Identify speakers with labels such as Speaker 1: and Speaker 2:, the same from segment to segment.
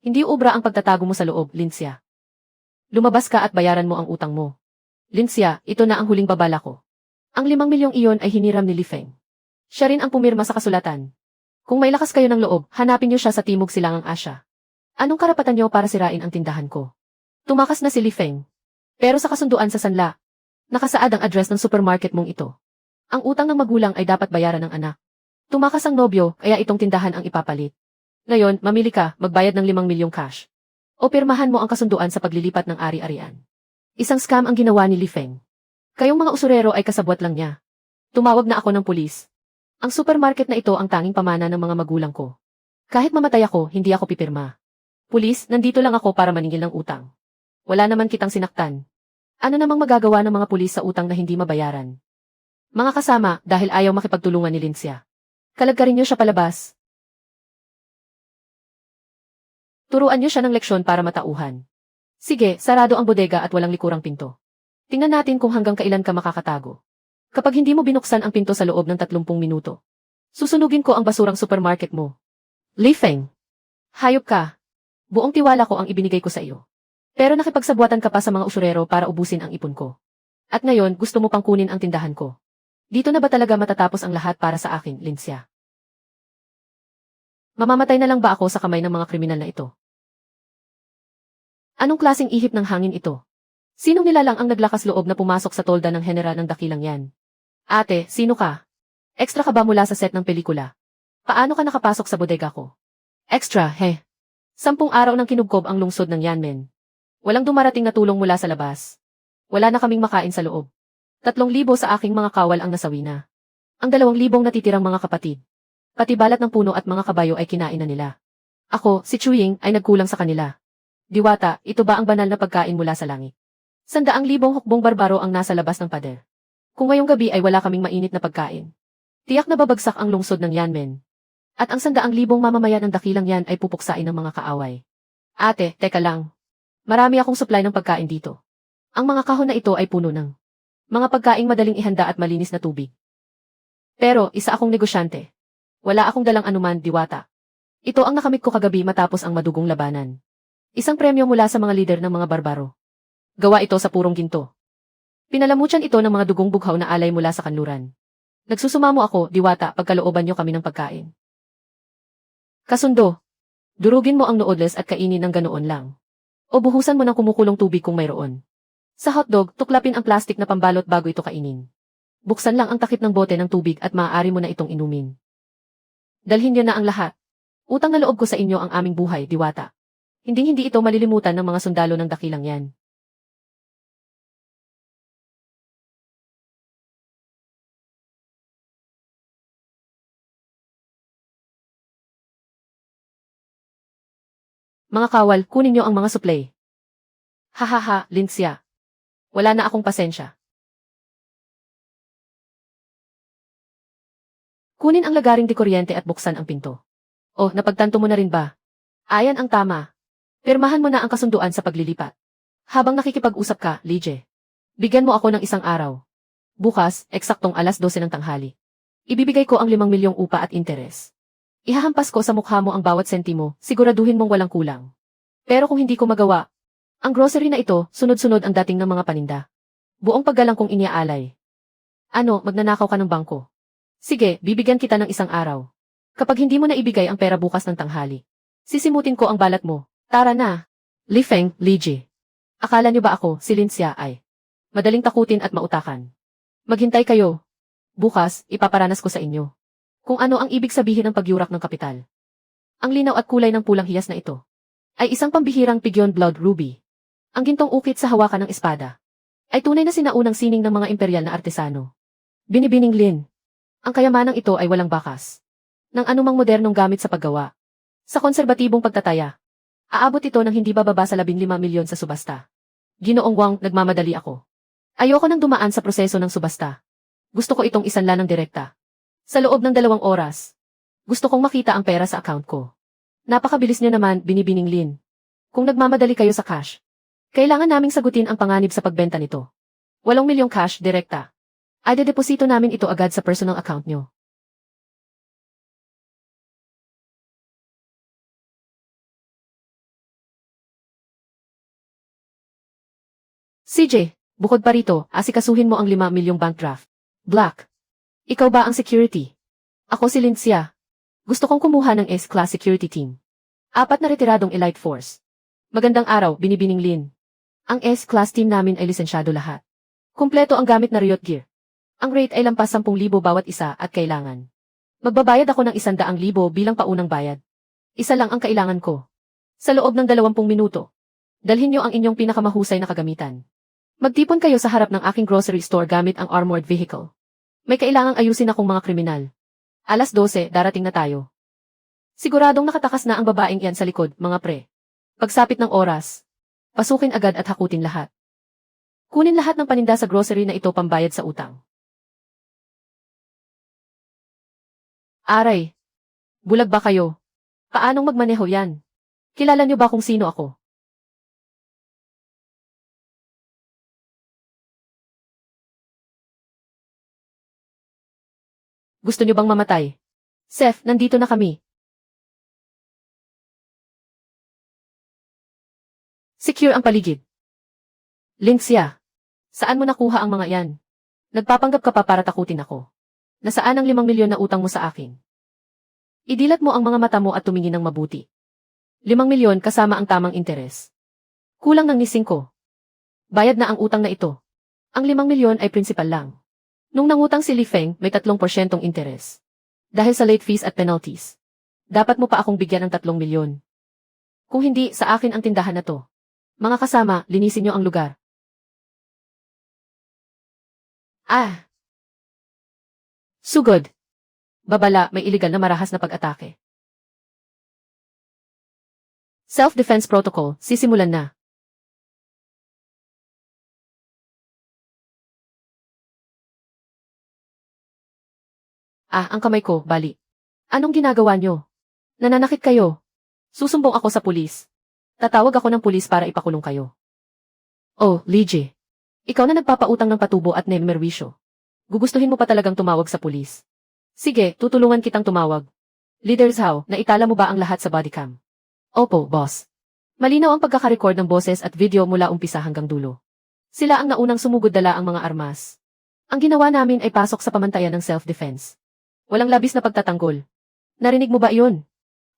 Speaker 1: Hindi ubra ang pagtatago mo sa loob, Lincia. Lumabas ka at bayaran mo ang utang mo. Lincia, ito na ang huling babala ko. Ang 5 milyong iyon ay hiniram ni Li Feng. Siya rin ang pumirma sa kasulatan. Kung may lakas kayo ng loob, hanapin niyo siya sa Timog Silangang Asya. Anong karapatan niyo para sirain ang tindahan ko? Tumakas na si Li Feng. Pero sa kasunduan sa sanla, nakasaad ang address ng supermarket mong ito. Ang utang ng magulang ay dapat bayaran ng anak. Tumakas ang nobyo, kaya itong tindahan ang ipapalit. Ngayon, mamili ka, magbayad ng 5 milyong cash. O pirmahan mo ang kasunduan sa paglilipat ng ari-arian. Isang scam ang ginawa ni Li Feng. Kayong mga usurero ay kasabwat lang niya. Tumawag na ako ng pulis. Ang supermarket na ito ang tanging pamana ng mga magulang ko. Kahit mamatay ako, hindi ako pipirma. Pulis, nandito lang ako para maningil ng utang. Wala naman kitang sinaktan. Ano namang magagawa ng mga pulis sa utang na hindi mabayaran? Mga kasama, dahil ayaw makipagtulungan ni Lincia. Kalagkarin niyo siya palabas. Turuan niyo siya ng leksyon para matauhan. Sige, sarado ang bodega at walang likurang pinto. Tingnan natin kung hanggang kailan ka makakatago. Kapag hindi mo binuksan ang pinto sa loob ng 30 minuto, susunugin ko ang basurang supermarket mo. Li Feng, hayop ka. Buong tiwala ko ang ibinigay ko sa iyo. Pero nakipagsabwatan ka pa sa mga usurero para ubusin ang ipon ko. At ngayon, gusto mo pang kunin ang tindahan ko. Dito na ba talaga matatapos ang lahat para sa akin, Lincia? Mamamatay na lang ba ako sa kamay ng mga kriminal na ito? Anong klaseng ihip ng hangin ito? Sinong nilalang ang naglakas loob na pumasok sa tolda ng general ng dakilang yan? Ate, sino ka? Extra ka ba mula sa set ng pelikula? Paano ka nakapasok sa bodega ko? Extra, 10 araw nang kinubkob ang lungsod ng Yanmen. Walang dumarating na tulong mula sa labas. Wala na kaming makain sa loob. 3,000 sa aking mga kawal ang nasawi na. Ang 2,000 natitirang mga kapatid. Pati balat ng puno at mga kabayo ay kinain na nila. Ako, si Chuying, ay nagkulang sa kanila. Diwata, ito ba ang banal na pagkain mula sa langit? 100,000 hukbong barbaro ang nasa labas ng pader. Kung ngayong gabi ay wala kaming mainit na pagkain. Tiyak na babagsak ang lungsod ng Yanmen. At ang 100,000 mamamayan ng dakilang yan ay pupuksain ng mga kaaway. Ate, teka lang. Marami akong supply ng pagkain dito. Ang mga kahon na ito ay puno ng mga pagkaing madaling ihanda at malinis na tubig. Pero, isa akong negosyante. Wala akong dalang anuman, Diwata. Ito ang nakamit ko kagabi matapos ang madugong labanan. Isang premyo mula sa mga lider ng mga barbaro. Gawa ito sa purong ginto. Pinalamutyan ito ng mga dugong bughaw na alay mula sa kanluran. Nagsusumamo ako, Diwata, pagkalooban niyo kami ng pagkain. Kasundo. Durugin mo ang noodles at kainin ng ganoon lang. O buhusan mo ng kumukulong tubig kung mayroon. Sa hotdog, tuklapin ang plastik na pambalot bago ito kainin. Buksan lang ang takip ng bote ng tubig at maaari mo na itong inumin. Dalhin niyo na ang lahat. Utang na loob ko sa inyo ang aming buhay, Diwata. Hindi ito malilimutan ng mga sundalo ng dakilang yan. Mga kawal, kunin niyo ang mga suplay. Hahaha, Lincia. Wala na akong pasensya. Kunin ang lagaring de kuryente at buksan ang pinto. Oh, napagtanto mo na rin ba? Ayan ang tama. Pirmahan mo na ang kasunduan sa paglilipat. Habang nakikipag-usap ka, Lige. Bigyan mo ako ng 1 araw. Bukas, eksaktong 12:00 ng tanghali. Ibibigay ko ang 5 milyong upa at interes. Ihahampas ko sa mukha mo ang bawat sentimo, siguraduhin mong walang kulang. Pero kung hindi ko magawa, ang grocery na ito, sunod-sunod ang dating ng mga paninda. Buong paggalang kong iniaalay. Ano, magnanakaw ka ng bangko? Sige, bibigyan kita ng 1 araw. Kapag hindi mo na ibigay ang pera bukas ng tanghali, sisimutin ko ang balat mo. Tara na. Li Feng, Liji. Akala niyo ba ako, si Lincia ay madaling takutin at mautakan? Maghintay kayo. Bukas, ipaparanas ko sa inyo kung ano ang ibig sabihin ng pagyurak ng kapital. Ang linaw at kulay ng pulang hiyas na ito ay isang pambihirang Pigyon Blood Ruby. Ang gintong ukit sa hawakan ng espada ay tunay na sinaunang sining ng mga imperial na artesano. Binibining Lin. Ang kayamanang ito ay walang bakas ng anumang modernong gamit sa paggawa. Sa konserbatibong pagtataya, aabot ito ng hindi bababa sa 15 milyon sa subasta. Ginoong Wang, nagmamadali ako. Ayoko nang dumaan sa proseso ng subasta. Gusto ko itong isanla ng direkta. Sa loob ng 2 oras. Gusto kong makita ang pera sa account ko. Napakabilis niyo naman, Binibining Lin. Kung nagmamadali kayo sa cash, kailangan naming sagutin ang panganib sa pagbenta nito. 8 milyong cash, direkta. Ay dedeposito namin ito agad sa personal account nyo. CJ, bukod pa rito, asikasuhin mo ang 5 milyong bank draft. Black. Ikaw ba ang security? Ako si Lincia. Gusto kong kumuha ng S-Class security team. 4 na retiradong elite force. Magandang araw, binibining Lin. Ang S-Class team namin ay lisensyado lahat. Kumpleto ang gamit na riot gear. Ang rate ay lampas 10,000 bawat isa at kailangan. Magbabayad ako ng 100,000 bilang paunang bayad. Isa lang ang kailangan ko. Sa loob ng 20 minuto. Dalhin niyo ang inyong pinakamahusay na kagamitan. Magtipon kayo sa harap ng aking grocery store gamit ang armored vehicle. May kailangang ayusin akong mga kriminal. 12:00, darating na tayo. Siguradong nakatakas na ang babaeng iyan sa likod, mga pre. Pagsapit ng oras, pasukin agad at hakutin lahat. Kunin lahat ng paninda sa grocery na ito pambayad sa utang. Aray! Bulag ba kayo? Paanong magmaneho yan? Kilala niyo ba kung sino ako? Gusto niyo bang mamatay? Seth, nandito na kami. Secure ang paligid. Lincia, saan mo nakuha ang mga yan? Nagpapanggap ka pa para takutin ako. Nasaan ang 5 milyon na utang mo sa akin? Idilat mo ang mga mata mo at tumingin ng mabuti. 5 milyon kasama ang tamang interes. Kulang ng ni 5. Bayad na ang utang na ito. Ang 5 milyon ay principal lang. Nung nangutang si Li Feng, may 3% interes. Dahil sa late fees at penalties. Dapat mo pa akong bigyan ng 3 milyon. Kung hindi, sa akin ang tindahan na to. Mga kasama, linisin niyo ang lugar. Sugod. Babala, may iligal na marahas na pag-atake. Self-defense protocol, sisimulan na. Ang kamay ko, bali. Anong ginagawa nyo? Nananakit kayo. Susumbong ako sa pulis. Tatawag ako ng pulis para ipakulong kayo. Oh, Lije. Ikaw na nagpapautang ng patubo at nemerwisyo. Gugustuhin mo pa talagang tumawag sa pulis. Sige, tutulungan kitang tumawag. Leaders how, naitala mo ba ang lahat sa bodycam? Opo, boss. Malinaw ang pagkakarecord ng boses at video mula umpisa hanggang dulo. Sila ang naunang sumugod dala ang mga armas. Ang ginawa namin ay pasok sa pamantayan ng self-defense. Walang labis na pagtatanggol. Narinig mo ba iyon?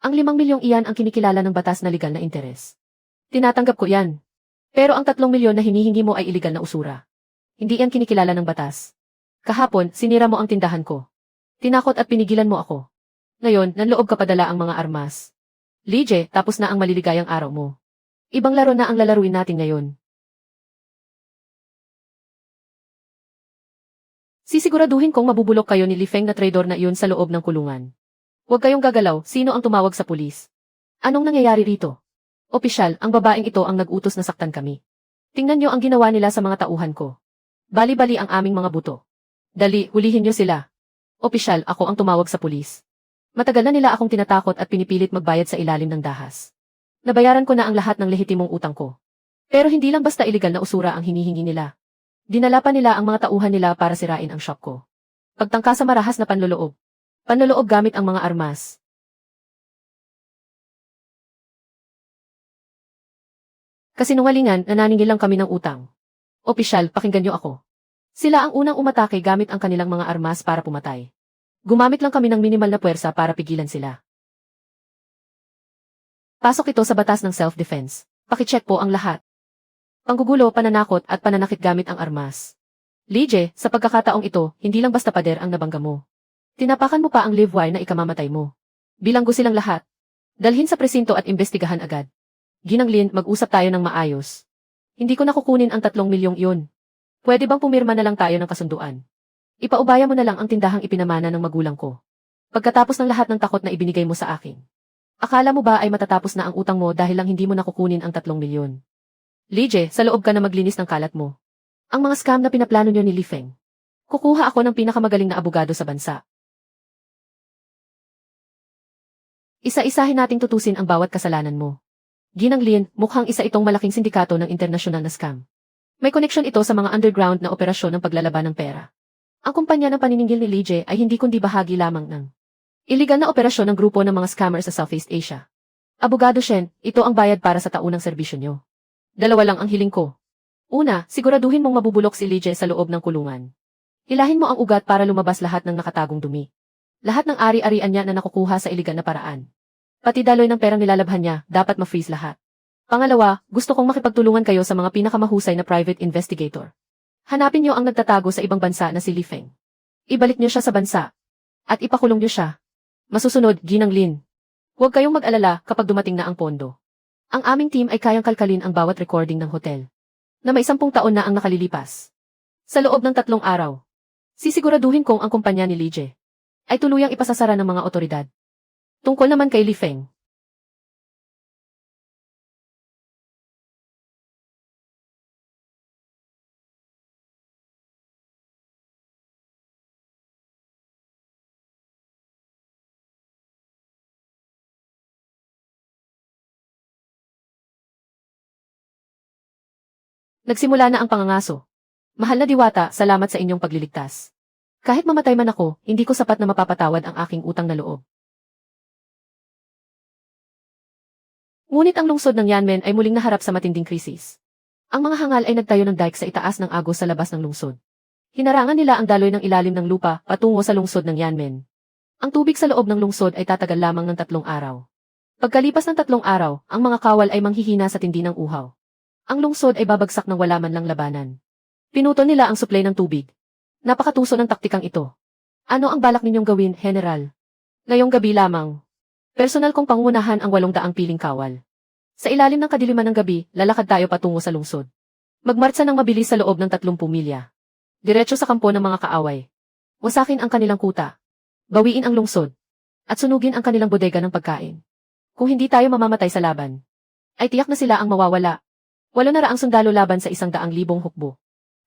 Speaker 1: Ang 5 milyong iyan ang kinikilala ng batas na legal na interes. Tinatanggap ko yan. Pero ang 3 milyon na hinihingi mo ay iligal na usura. Hindi yan kinikilala ng batas. Kahapon, sinira mo ang tindahan ko. Tinakot at pinigilan mo ako. Ngayon, nanloob ka padala ang mga armas. Lije, tapos na ang maliligayang araw mo. Ibang laro na ang lalaruin natin ngayon. Sisiguraduhin kong mabubulok kayo ni Li Feng na traidor na iyon sa loob ng kulungan. Huwag kayong gagalaw, sino ang tumawag sa pulis? Anong nangyayari rito? Opisyal, ang babaeng ito ang nag-utos na saktan kami. Tingnan niyo ang ginawa nila sa mga tauhan ko. Bali-bali ang aming mga buto. Dali, hulihin niyo sila. Opisyal, ako ang tumawag sa pulis. Matagal na nila akong tinatakot at pinipilit magbayad sa ilalim ng dahas. Nabayaran ko na ang lahat ng lehitimong utang ko. Pero hindi lang basta iligal na usura ang hinihingi nila. Dinala pa nila ang mga tauhan nila para sirain ang shop ko. Pagtangka sa marahas na panloloob. Panloloob gamit ang mga armas. Kasinungalingan, nananingil lang kami ng utang. Opisyal, pakinggan niyo ako. Sila ang unang umatake gamit ang kanilang mga armas para pumatay. Gumamit lang kami ng minimal na puwersa para pigilan sila. Pasok ito sa batas ng self-defense. Pakicheck po ang lahat. Panggugulo, pananakot at pananakit gamit ang armas. Lije, sa pagkakataong ito, hindi lang basta pader ang nabangga mo. Tinapakan mo pa ang live wire na ikamamatay mo. Bilanggo silang lahat. Dalhin sa presinto at imbestigahan agad. Ginanglin, mag-usap tayo ng maayos. Hindi ko nakukunin ang 3 milyong iyon. Pwede bang pumirma na lang tayo ng kasunduan? Ipaubaya mo na lang ang tindahang ipinamana ng magulang ko. Pagkatapos ng lahat ng takot na ibinigay mo sa akin. Akala mo ba ay matatapos na ang utang mo dahil lang hindi mo nakukunin ang 3 milyon? Lije, sa loob ka na maglinis ng kalat mo. Ang mga scam na pinaplano niyo ni Li Feng. Kukuha ako ng pinakamagaling na abogado sa bansa. Isa-isahin nating tutusin ang bawat kasalanan mo. Ginanglin, mukhang isa itong malaking sindikato ng internasyonal na scam. May koneksyon ito sa mga underground na operasyon ng paglalaban ng pera. Ang kumpanya ng paniningil ni Lije ay hindi kundi bahagi lamang ng iligal na operasyon ng grupo ng mga scammer sa Southeast Asia. Abogado Shen, ito ang bayad para sa taunang serbisyo nyo. 2 lang ang hiling ko. Una, siguraduhin mong mabubulok si Lige sa loob ng kulungan. Hilahin mo ang ugat para lumabas lahat ng nakatagong dumi. Lahat ng ari-arian niya na nakukuha sa iligan na paraan. Pati daloy ng perang nilalabhan niya, dapat ma-freeze lahat. Pangalawa, gusto kong makipagtulungan kayo sa mga pinakamahusay na private investigator. Hanapin niyo ang nagtatago sa ibang bansa na si Li Feng. Ibalik niyo siya sa bansa. At ipakulong niyo siya. Masusunod, Ginang Lin. Huwag kayong mag-alala kapag dumating na ang pondo. Ang aming team ay kayang kalkalin ang bawat recording ng hotel. Na may 10 taon na ang nakalilipas. Sa loob ng 3 araw. Sisiguraduhin kong ang kumpanya ni Lige ay tuluyang ipasasara ng mga otoridad. Tungkol naman kay Li Feng. Nagsimula na ang pangangaso. Mahal na diwata, salamat sa inyong pagliligtas. Kahit mamatay man ako, hindi ko sapat na mapapatawad ang aking utang na loob. Ngunit ang lungsod ng Yanmen ay muling naharap sa matinding krisis. Ang mga hangal ay nagtayo ng dike sa itaas ng agos sa labas ng lungsod. Hinarangan nila ang daloy ng ilalim ng lupa patungo sa lungsod ng Yanmen. Ang tubig sa loob ng lungsod ay tatagal lamang ng 3 araw. Pagkalipas ng 3 araw, ang mga kawal ay manghihina sa tindi ng uhaw. Ang lungsod ay babagsak ng wala man lang labanan. Pinutol nila ang supply ng tubig. Napakatuso ng taktikang ito. Ano ang balak ninyong gawin, General? Ngayong gabi lamang. Personal kong pangunahan ang 800 piling kawal. Sa ilalim ng kadiliman ng gabi, lalakad tayo patungo sa lungsod. Magmartsa ng mabilis sa loob ng 30 milya. Diretso sa kampo ng mga kaaway. Wasakin ang kanilang kuta. Bawiin ang lungsod. At sunugin ang kanilang bodega ng pagkain. Kung hindi tayo mamamatay sa laban, ay tiyak na sila ang mawawala. 800 sundalo laban sa 100,000 hukbo.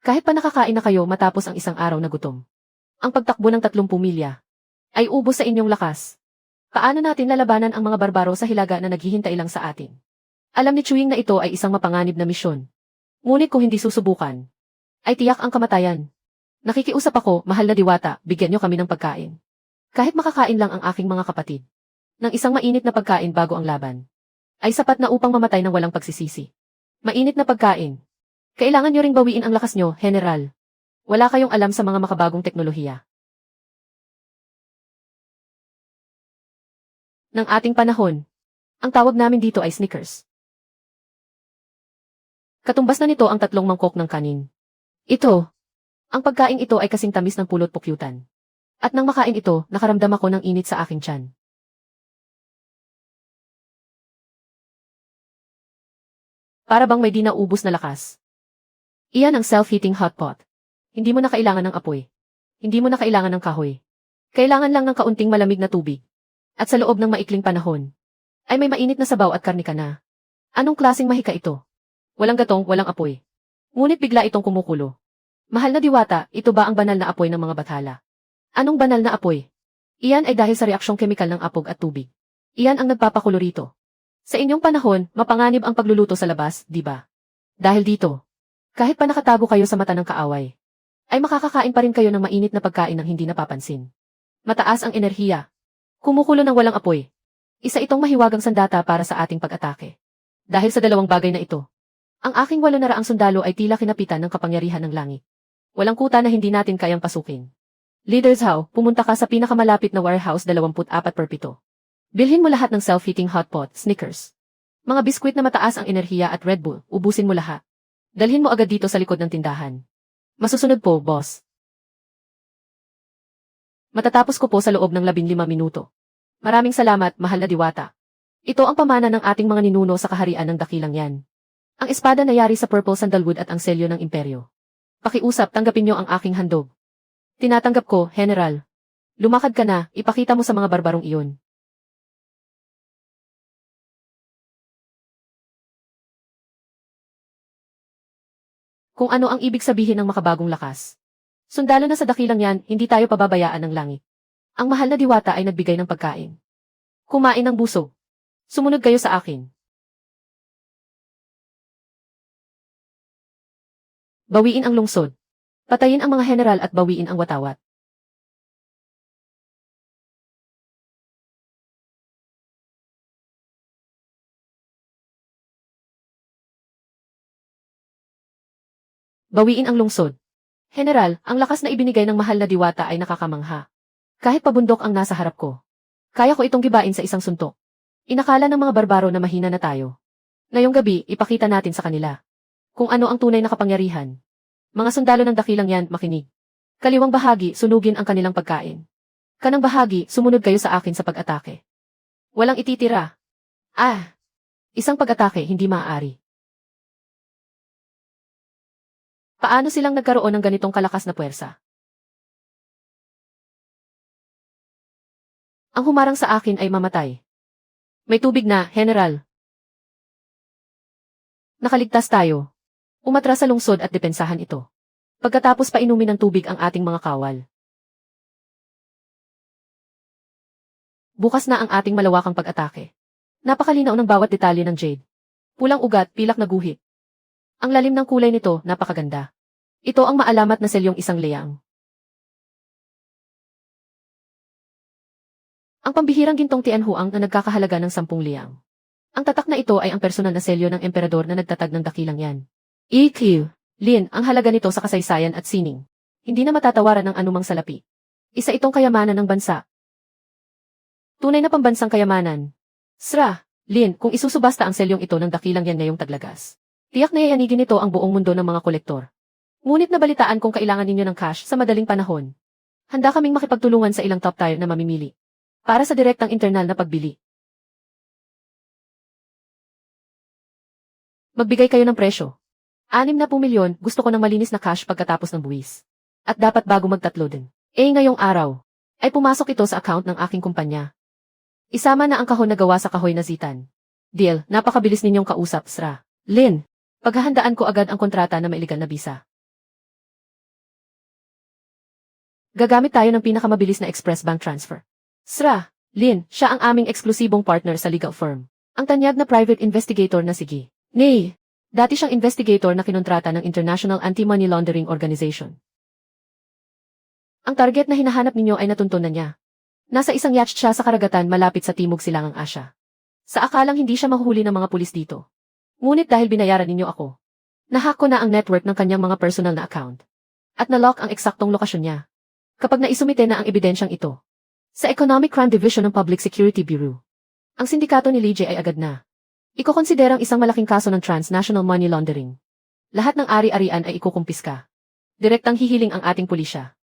Speaker 1: Kahit pa nakakain na kayo matapos ang 1 araw na gutom. Ang pagtakbo ng 30 milya ay ubos sa inyong lakas. Paano natin lalabanan ang mga barbaro sa hilaga na naghihintay lang sa atin? Alam ni Chuing na ito ay isang mapanganib na misyon. Ngunit kung hindi susubukan, ay tiyak ang kamatayan. Nakikiusap ako, mahal na diwata, bigyan niyo kami ng pagkain. Kahit makakain lang ang aking mga kapatid. Ng isang mainit na pagkain bago ang laban. Ay sapat na upang mamatay ng walang pagsisisi. Mainit na pagkain. Kailangan niyo ring bawiin ang lakas niyo, General. Wala kayong alam sa mga makabagong teknolohiya. Ng ating panahon, ang tawag namin dito ay Snickers. Katumbas na nito ang 3 mangkok ng kanin. Ito, ang pagkain ito ay kasing tamis ng pulot pukyutan. At nang makain ito, nakaramdam ako ng init sa aking tiyan. Para bang may di naubos na lakas. Iyan ang self-heating hotpot. Hindi mo na kailangan ng apoy. Hindi mo na kailangan ng kahoy. Kailangan lang ng kaunting malamig na tubig. At sa loob ng maikling panahon, ay may mainit na sabaw at karne ka na. Anong klaseng mahika ito? Walang gatong, walang apoy. Ngunit bigla itong kumukulo. Mahal na diwata, ito ba ang banal na apoy ng mga bathala? Anong banal na apoy? Iyan ay dahil sa reaksyong kemikal ng apog at tubig. Iyan ang nagpapakulo rito. Sa inyong panahon, mapanganib ang pagluluto sa labas, di ba? Dahil dito, kahit pa nakatago kayo sa mata ng kaaway, ay makakakain pa rin kayo ng mainit na pagkain ng hindi napapansin. Mataas ang enerhiya. Kumukulo ng walang apoy. Isa itong mahiwagang sandata para sa ating pag-atake. Dahil sa 2 bagay na ito, ang aking 800 sundalo ay tila kinapitan ng kapangyarihan ng langit. Walang kuta na hindi natin kayang pasukin. Leader Zhao, pumunta ka sa pinakamalapit na warehouse 24 per pito. Bilhin mo lahat ng self-heating hotpot, Snickers. Mga biskwit na mataas ang enerhiya at Red Bull, ubusin mo lahat. Dalhin mo agad dito sa likod ng tindahan. Masusunod po, boss. Matatapos ko po sa loob ng 15 minuto. Maraming salamat, mahal na diwata. Ito ang pamana ng ating mga ninuno sa kaharian ng dakilang yan. Ang espada na yari sa purple sandalwood at ang selyo ng imperyo. Pakiusap, tanggapin niyo ang aking handog. Tinatanggap ko, General. Lumakad ka na, ipakita mo sa mga barbarong iyon. Kung ano ang ibig sabihin ng makabagong lakas. Sundalo na sa dakilang yan, hindi tayo pababayaan ng langit. Ang mahal na diwata ay nagbigay ng pagkain. Kumain ng busog. Sumunod kayo sa akin. Bawiin ang lungsod. Patayin ang mga general at bawiin ang watawat. Bawiin ang lungsod. General, ang lakas na ibinigay ng mahal na diwata ay nakakamangha. Kahit pabundok ang nasa harap ko, kaya ko itong gibain sa isang suntok. Inakala ng mga barbaro na mahina na tayo. Ngayong gabi, ipakita natin sa kanila kung ano ang tunay na kapangyarihan. Mga sundalo ng dakilang yan, makinig. Kaliwang bahagi, sunugin ang kanilang pagkain. Kanang bahagi, sumunod kayo sa akin sa pag-atake. Walang ititira. Isang pag-atake, hindi maaari. Paano silang nagkaroon ng ganitong kalakas na puwersa? Ang humarang sa akin ay mamatay. May tubig na, General. Nakaligtas tayo. Umatras sa lungsod at depensahan ito. Pagkatapos pa inumin ng tubig ang ating mga kawal. Bukas na ang ating malawakang pag-atake. Napakalinaw ng bawat detalye ng jade. Pulang ugat, pilak na guhit. Ang lalim ng kulay nito, napakaganda. Ito ang maalamat na selyong isang leyang. Ang pambihirang gintong tianhuang na nagkakahalaga ng 10 liyang. Ang tatak na ito ay ang personal na selyo ng emperador na nagtatag ng dakilang yan. EQ. Lin, ang halaga nito sa kasaysayan at sining. Hindi na matatawaran ng anumang salapi. Isa itong kayamanan ng bansa. Tunay na pambansang kayamanan. Lin, kung isusubasta ang selyong ito ng dakilang yan ngayong taglagas, tiyak na yayanigin nito ang buong mundo ng mga kolektor. Ngunit nabalitaan kung kailangan ninyo ng cash sa madaling panahon. Handa kaming makipagtulungan sa ilang top tier na mamimili para sa direktang internal na pagbili. Magbigay kayo ng presyo. 60 milyon, gusto ko ng malinis na cash pagkatapos ng buwis. At dapat bago magtatlo din. Ngayong araw, ay pumasok ito sa account ng aking kumpanya. Isama na ang kahon na gawa sa kahoy na zitan. Deal, napakabilis ninyong kausap, Sra. Lin, paghahandaan ko agad ang kontrata na may iligal na bisa. Gagamit tayo ng pinakamabilis na express bank transfer. Sra. Lin, siya ang aming eksklusibong partner sa legal firm. Ang tanyag na private investigator na sige. Nay, dati siyang investigator na kinontrata ng International Anti-Money Laundering Organization. Ang target na hinahanap ninyo ay natuntunan niya. Nasa isang yacht siya sa karagatan malapit sa Timog Silangang Asya. Sa akalang hindi siya mahuhuli ng mga pulis dito. Ngunit dahil binayaran ninyo ako, nahack ko na ang network ng kanyang mga personal na account. At nalock ang eksaktong lokasyon niya. Kapag naisumite na ang ebidensyang ito sa Economic Crime Division ng Public Security Bureau, ang sindikato ni Lige ay agad na ikokonsiderang isang malaking kaso ng transnational money laundering. Lahat ng ari-arian ay ikukumpiska. Direktang hihiling ang ating pulisya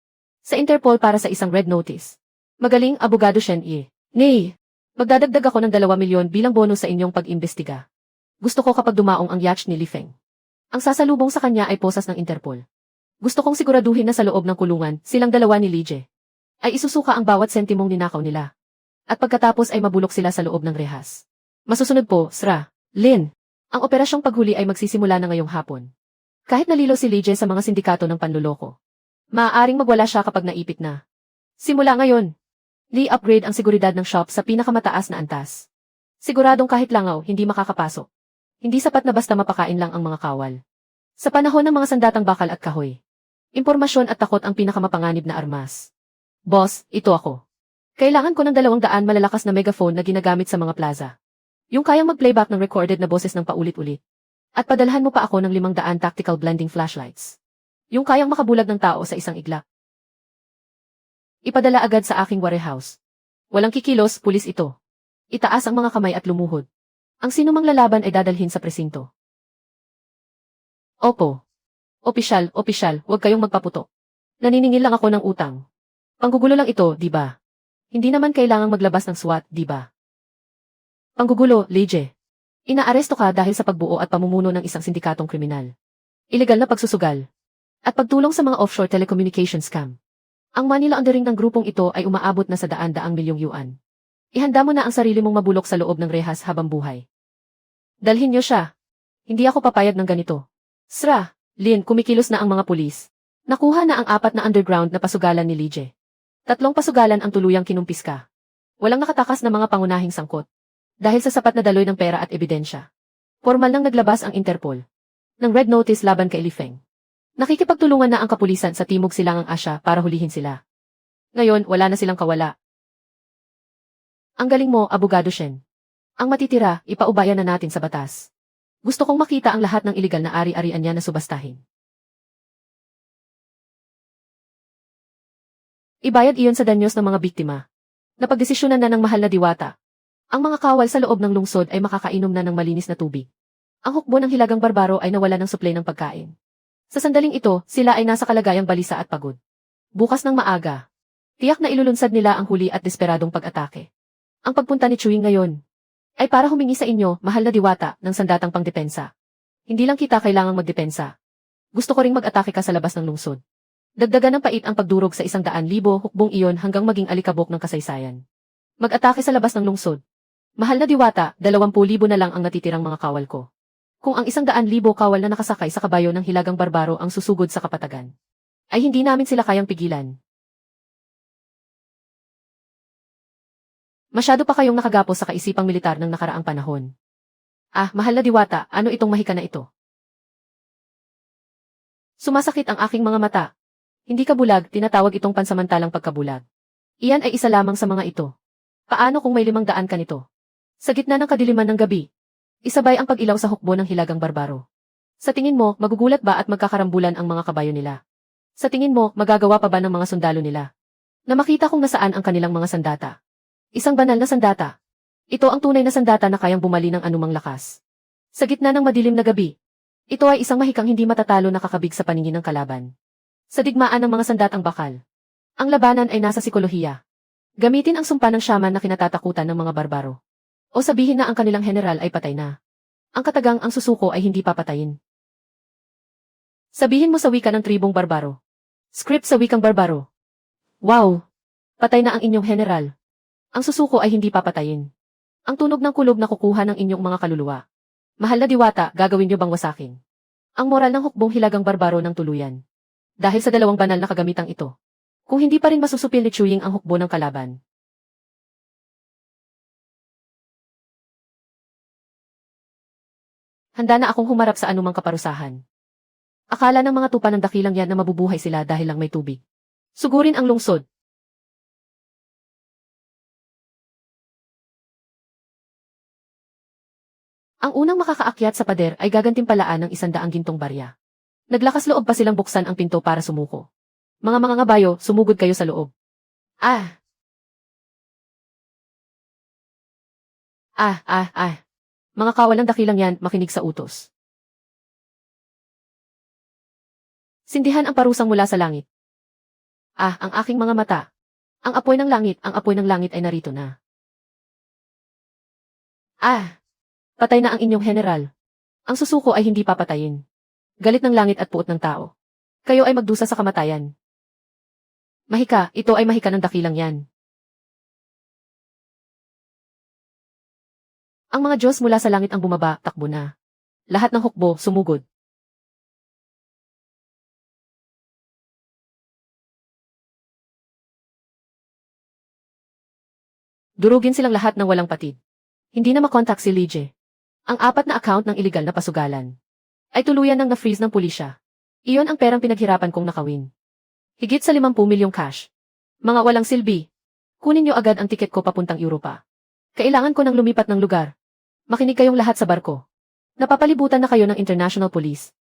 Speaker 1: sa Interpol para sa isang red notice. Magaling, abogado Shen Yi. Nay, magdadagdag ako ng 2 milyon bilang bonus sa inyong pag-imbestiga. Gusto ko kapag dumaong ang yacht ni Li Feng, ang sasalubong sa kanya ay posas ng Interpol. Gusto kong siguraduhin na sa loob ng kulungan, silang dalawa ni Lige ay isusuka ang bawat sentimong ninakaw nila. At pagkatapos ay mabulok sila sa loob ng rehas. Masusunod po, Sra. Lin, ang operasyong paghuli ay magsisimula na ngayong hapon. Kahit nalilo si Lige sa mga sindikato ng panluloko, maaaring magwala siya kapag naipit na. Simula ngayon, Li upgrade ang seguridad ng shop sa pinakamataas na antas. Siguradong kahit langaw, hindi makakapasok. Hindi sapat na basta mapakain lang ang mga kawal. Sa panahon ng mga sandatang bakal at kahoy, impormasyon at takot ang pinakamapanganib na armas. Boss, ito ako. Kailangan ko ng 200 malalakas na megaphone na ginagamit sa mga plaza. Yung kayang mag-playback ng recorded na boses ng paulit-ulit. At padalhan mo pa ako ng 500 tactical blending flashlights. Yung kayang makabulag ng tao sa isang iglap. Ipadala agad sa aking warehouse. Walang kikilos, pulis ito. Itaas ang mga kamay at lumuhod. Ang sinumang lalaban ay dadalhin sa presinto. Opo. Opisyal, huwag kayong magpaputok. Naniningil lang ako ng utang. Panggugulo lang ito, di ba? Hindi naman kailangang maglabas ng SWAT, di ba? Panggugulo, Lige. Inaaresto ka dahil sa pagbuo at pamumuno ng isang sindikatong kriminal. Ilegal na pagsusugal. At pagtulong sa mga offshore telecommunication scam. Ang money laundering ng grupong ito ay umaabot na sa daan-daang milyong yuan. Ihanda mo na ang sarili mong mabulok sa loob ng rehas habang buhay. Dalhin niyo siya. Hindi ako papayag ng ganito. Sra. Lin, kumikilos na ang mga pulis. Nakuha na ang 4 na underground na pasugalan ni Lige. 3 pasugalan ang tuluyang kinumpiska. Walang nakatakas na mga pangunahing sangkot. Dahil sa sapat na daloy ng pera at ebidensya. Formal nang naglabas ang Interpol ng red notice laban kay Li Feng. Nakikipagtulungan na ang kapulisan sa Timog Silangang Asya para hulihin sila. Ngayon, wala na silang kawala. Ang galing mo, abogado Shen. Ang matitira, ipaubayan na natin sa batas. Gusto kong makita ang lahat ng iligal na ari-arian niya na subastahin. Ibayad iyon sa danyos ng mga biktima. Napagdesisyonan na ng mahal na diwata. Ang mga kawal sa loob ng lungsod ay makakainom na ng malinis na tubig. Ang hukbo ng hilagang barbaro ay nawala ng suplay ng pagkain. Sa sandaling ito, sila ay nasa kalagayang balisa at pagod. Bukas ng maaga, tiyak na ilulunsad nila ang huli at desperadong pag-atake. Ang pagpunta ni Chewing ngayon ay para humingi sa inyo, mahal na diwata, ng sandatang pangdepensa. Hindi lang kita kailangang magdepensa. Gusto ko ring mag-atake ka sa labas ng lungsod. Dagdagan ng pait ang pagdurog sa 100,000 hukbong iyon hanggang maging alikabok ng kasaysayan. Mag-atake sa labas ng lungsod. Mahal na diwata, 20,000 na lang ang natitirang mga kawal ko. Kung ang 100,000 kawal na nakasakay sa kabayo ng hilagang barbaro ang susugod sa kapatagan, ay hindi namin sila kayang pigilan. Masyado pa kayong nakagapos sa kaisipang militar ng nakaraang panahon. Ah, mahal na diwata, ano itong mahika na ito? Sumasakit ang aking mga mata. Hindi ka bulag, tinatawag itong pansamantalang pagkabulag. Iyan ay isa lamang sa mga ito. Paano kung may 500 ka nito? Sa gitna ng kadiliman ng gabi, isabay ang pag-ilaw sa hukbo ng hilagang barbaro. Sa tingin mo, magugulat ba at magkakarambulan ang mga kabayo nila? Sa tingin mo, magagawa pa ba ng mga sundalo nila na makita kung nasaan ang kanilang mga sandata? Isang banal na sandata. Ito ang tunay na sandata na kayang bumali ng anumang lakas. Sa gitna ng madilim na gabi, ito ay isang mahikang hindi matatalo na kakabig sa paningin ng kalaban. Sa digmaan ng mga sandatang bakal, ang labanan ay nasa psikolohiya. Gamitin ang sumpa ng shaman na kinatatakutan ng mga barbaro. O sabihin na ang kanilang general ay patay na. Ang katagang ang susuko ay hindi papatayin. Sabihin mo sa wika ng tribong barbaro. Script sa wikang barbaro. Wow! Patay na ang inyong general. Ang susuko ay hindi papatayin. Ang tunog ng kulob na kukuha ng inyong mga kaluluwa. Mahal na diwata, gagawin niyo bang wasakin ang moral ng hukbong hilagang barbaro ng tuluyan? Dahil sa dalawang banal na kagamitang ito. Kung hindi pa rin masusupil ni Chewing ang hukbo ng kalaban. Handa na akong humarap sa anumang kaparusahan. Akala ng mga tupa ng dakilang yan na mabubuhay sila dahil lang may tubig. Sugurin ang lungsod. Ang unang makakaakyat sa pader ay gagantimpalaan ng 100 gintong barya. Naglakas loob pa silang buksan ang pinto para sumuko. Mga ngabayo, sumugod kayo sa loob. Ah! Mga kawalang dakilang yan, makinig sa utos. Sindihan ang parusang mula sa langit. Ah, ang aking mga mata. Ang apoy ng langit ay narito na. Ah! Patay na ang inyong general. Ang susuko ay hindi papatayin. Galit ng langit at puot ng tao. Kayo ay magdusa sa kamatayan. Mahika, ito ay mahika ng dakilang yan. Ang mga Diyos mula sa langit ang bumaba, takbo na. Lahat ng hukbo, sumugod. Durugin silang lahat ng walang patid. Hindi na makontak si Lige. Ang 4 na account ng iligal na pasugalan ay tuluyan ng na-freeze ng pulisya. Iyon ang perang pinaghirapan kong nakawin. Higit sa 50 milyong cash. Mga walang silbi. Kunin niyo agad ang tiket ko papuntang Europa. Kailangan ko ng lumipat ng lugar. Makinig kayong lahat sa barko. Napapalibutan na kayo ng international police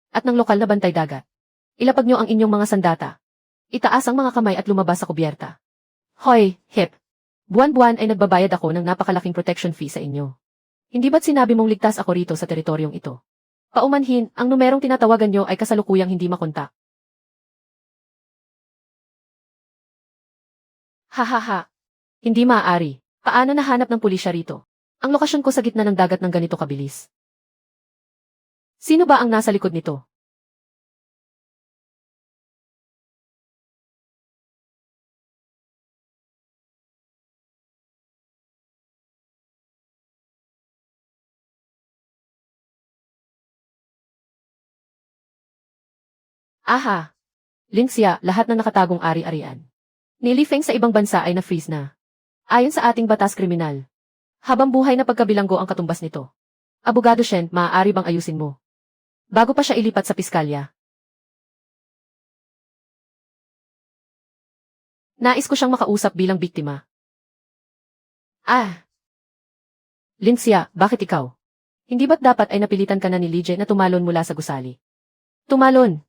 Speaker 1: at ng lokal na bantay dagat. Ilapag niyo ang inyong mga sandata. Itaas ang mga kamay at lumabas sa kubyerta. Hoy, hip. Buwan-buwan ay nagbabayad ako ng napakalaking protection fee sa inyo. Hindi ba't sinabi mong ligtas ako rito sa teritoryong ito? Paumanhin, ang numerong tinatawagan nyo ay kasalukuyang hindi makontak. Hahaha. Hindi maaari. Paano nahanap ng pulisya rito? Ang lokasyon ko sa gitna ng dagat ng ganito kabilis. Sino ba ang nasa likod nito? Aha! Linksya, lahat ng nakatagong ari-arian. Nilifeng sa ibang bansa ay na-freeze na. Ayon sa ating batas kriminal. Habang buhay na pagkabilanggo ang katumbas nito. Abogado Shen, maaari bang ayusin mo? Bago pa siya ilipat sa piskalya. Nais ko siyang makausap bilang biktima. Ah! Linksya, bakit ikaw? Hindi ba't dapat ay napilitan ka na ni Lige na tumalon mula sa gusali? Tumalon!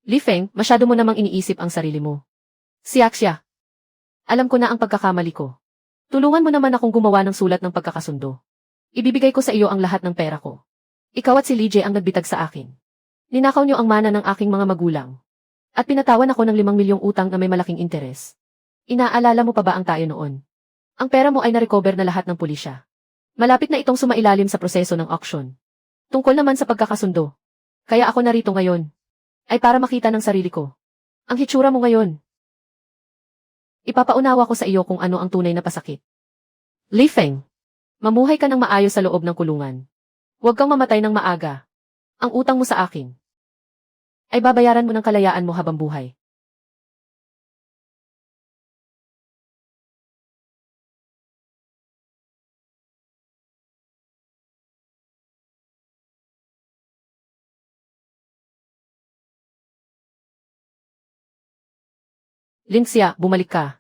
Speaker 1: Li Feng, masyado mo namang iniisip ang sarili mo. Siya. Alam ko na ang pagkakamali ko. Tulungan mo naman akong gumawa ng sulat ng pagkakasundo. Ibibigay ko sa iyo ang lahat ng pera ko. Ikaw at si Li Jie ang nagbitag sa akin. Ninakaw niyo ang mana ng aking mga magulang. At pinatawan ako ng 5 milyong utang na may malaking interes. Inaalala mo pa ba ang tayo noon? Ang pera mo ay na-recover na lahat ng pulisya. Malapit na itong sumailalim sa proseso ng auction. Tungkol naman sa pagkakasundo. Kaya ako narito ngayon. Ay para makita ng sarili ko. Ang hitsura mo ngayon. Ipapaunawa ko sa iyo kung ano ang tunay na pasakit. Li Feng, mamuhay ka ng maayos sa loob ng kulungan. Huwag kang mamatay ng maaga. Ang utang mo sa akin ay babayaran mo ng kalayaan mo habang buhay. Linxia, bumalik ka.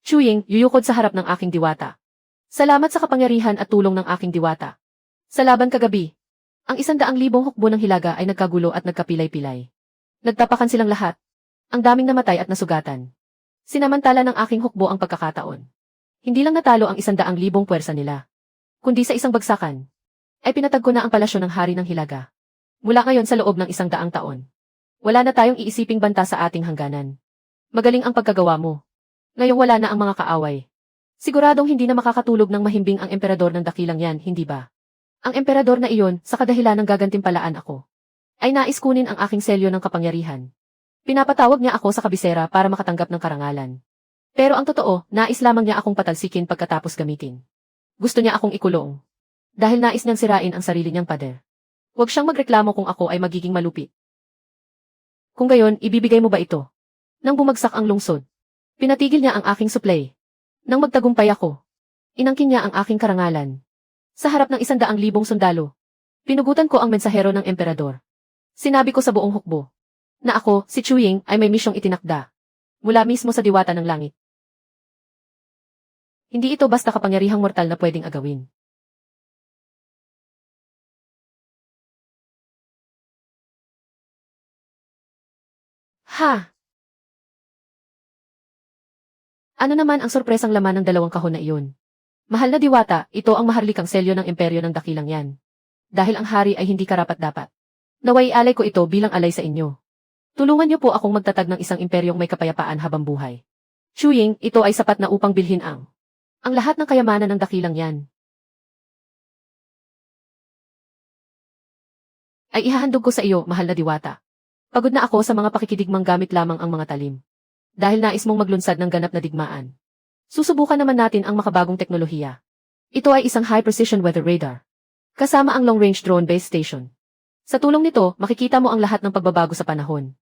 Speaker 1: Chuying, yuyukod sa harap ng aking diwata. Salamat sa kapangyarihan at tulong ng aking diwata. Sa laban kagabi, ang 100,000 hukbo ng hilaga ay nagkagulo at nagkapilay-pilay. Nagtapakan silang lahat. Ang daming namatay at nasugatan. Sinamantala ng aking hukbo ang pagkakataon. Hindi lang natalo ang 100,000 puwersa nila, kundi sa isang bagsakan, ay pinatag ko na ang palasyo ng hari ng hilaga. Mula ngayon sa loob ng 100 taon. Wala na tayong iisiping banta sa ating hangganan. Magaling ang pagkagawa mo. Ngayong wala na ang mga kaaway. Siguradong hindi na makakatulog ng mahimbing ang emperador ng dakilang yan, hindi ba? Ang emperador na iyon, sa kadahilan ng gagantimpalaan ako, ay nais kunin ang aking selyo ng kapangyarihan. Pinapatawag niya ako sa kabisera para makatanggap ng karangalan. Pero ang totoo, nais lamang niya akong patalsikin pagkatapos gamitin. Gusto niya akong ikulong. Dahil nais niyang sirain ang sarili niyang pader. Huwag siyang magreklamo kung ako ay magiging malupit. Kung gayon, ibibigay mo ba ito? Nang bumagsak ang lungsod, pinatigil niya ang aking supply. Nang magtagumpay ako, inangkin niya ang aking karangalan. Sa harap ng 100,000 sundalo, pinugutan ko ang mensahero ng emperador. Sinabi ko sa buong hukbo, na ako, si Chuying, ay may misyong itinakda. Mula mismo sa diwata ng langit. Hindi ito basta kapangyarihang mortal na pwedeng agawin. Ha! Ano naman ang sorpresang laman ng 2 kahon na iyon? Mahal na diwata, ito ang maharlikang selyo ng imperyo ng dakilang yan. Dahil ang hari ay hindi karapat-dapat. Naway alay ko ito bilang alay sa inyo. Tulungan niyo po akong magtatag ng isang imperyong may kapayapaan habang buhay. Chuying, ito ay sapat na upang bilhin ang lahat ng kayamanan ng dakilang yan. Ay ihahandog ko sa iyo, mahal na diwata. Pagod na ako sa mga pakikidigmang gamit lamang ang mga talim. Dahil nais mong maglunsad ng ganap na digmaan. Susubukan naman natin ang makabagong teknolohiya. Ito ay isang high-precision weather radar. Kasama ang long-range drone base station. Sa tulong nito, makikita mo ang lahat ng pagbabago sa panahon.